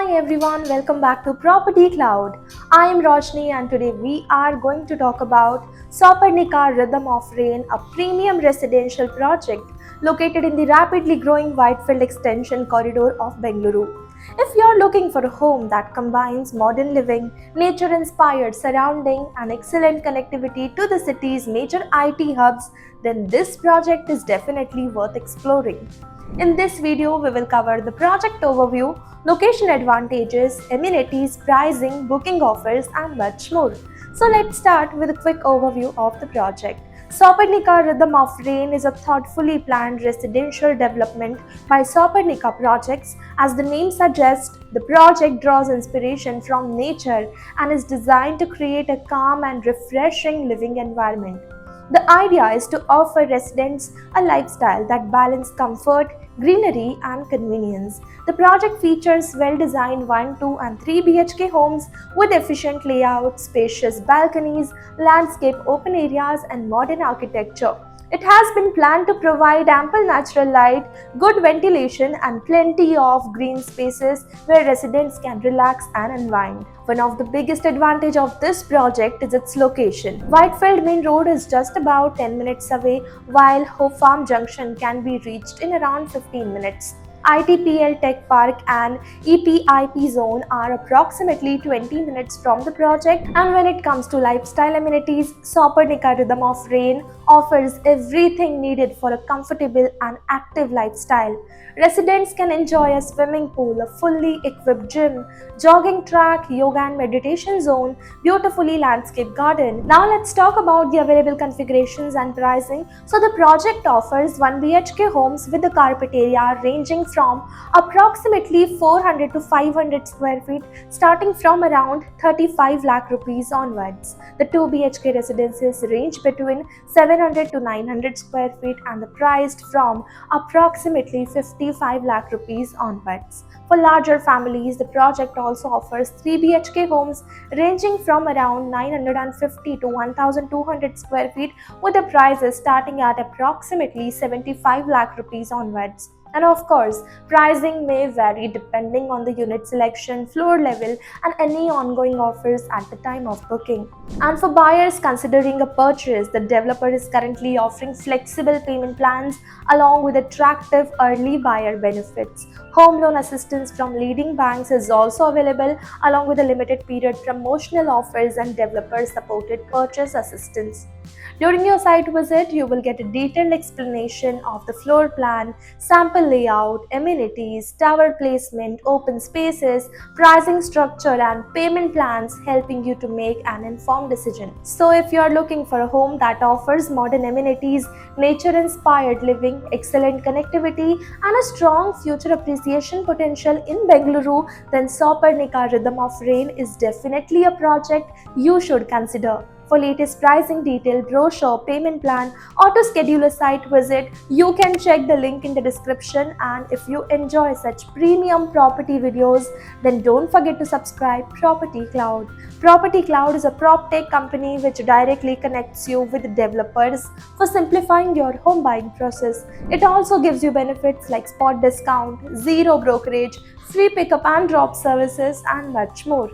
Hi everyone, welcome back to Property Cloud. I am Roshni and today we are going to talk about Sopernica Rhythm of Rain, a premium residential project located in the rapidly growing Whitefield Extension corridor of Bengaluru. If you're looking for a home that combines modern living, nature-inspired surrounding and excellent connectivity to the city's major IT hubs, then this project is definitely worth exploring. In this video, we will cover the project overview, location advantages, amenities, pricing, booking offers, and much more. So let's start with a quick overview of the project. Sopernica Rhythm of Rain is a thoughtfully planned residential development by Sopernica Projects. As the name suggests, the project draws inspiration from nature and is designed to create a calm and refreshing living environment. The idea is to offer residents a lifestyle that balances comfort, greenery, and convenience. The project features well-designed 1, 2, and 3 BHK homes with efficient layout, spacious balconies, landscape open areas, and modern architecture. It has been planned to provide ample natural light, good ventilation, and plenty of green spaces where residents can relax and unwind. One of the biggest advantages of this project is its location. Whitefield Main Road is just about 10 minutes away, while Hope Farm Junction can be reached in around 15 minutes. ITPL Tech Park and EPIP Zone are approximately 20 minutes from the project, and when it comes to lifestyle amenities, Sopernica Rhythm of Rain offers everything needed for a comfortable and active lifestyle. Residents can enjoy a swimming pool, a fully equipped gym, jogging track, yoga and meditation zone, beautifully landscaped garden. Now let's talk about the available configurations and pricing. So the project offers 1 BHK homes with a carpet area ranging from approximately 400 to 500 square feet, starting from around 35 lakh rupees onwards. The 2 BHK residences range between 700 to 900 square feet and the priced from approximately 55 lakh rupees onwards. For larger families, the project also offers 3 BHK homes ranging from around 950 to 1200 square feet with the prices starting at approximately 75 lakh rupees onwards. And of course, pricing may vary depending on the unit selection, floor level, and any ongoing offers at the time of booking. And for buyers considering a purchase, the developer is currently offering flexible payment plans along with attractive early buyer benefits. Home loan assistance from leading banks is also available along with a limited period promotional offers and developer supported purchase assistance. During your site visit, you will get a detailed explanation of the floor plan, sample layout, amenities, tower placement, open spaces, pricing structure, and payment plans, helping you to make an informed decision. So if you are looking for a home that offers modern amenities, nature-inspired living, excellent connectivity, and a strong future appreciation potential in Bengaluru, then Sopernica Rhythm of Rain is definitely a project you should consider. For latest pricing detail, brochure, payment plan, or to schedule a site visit, you can check the link in the description. And if you enjoy such premium property videos, then don't forget to subscribe Property Cloud. Property Cloud is a PropTech company which directly connects you with developers for simplifying your home buying process. It also gives you benefits like spot discount, zero brokerage, free pickup and drop services, and much more.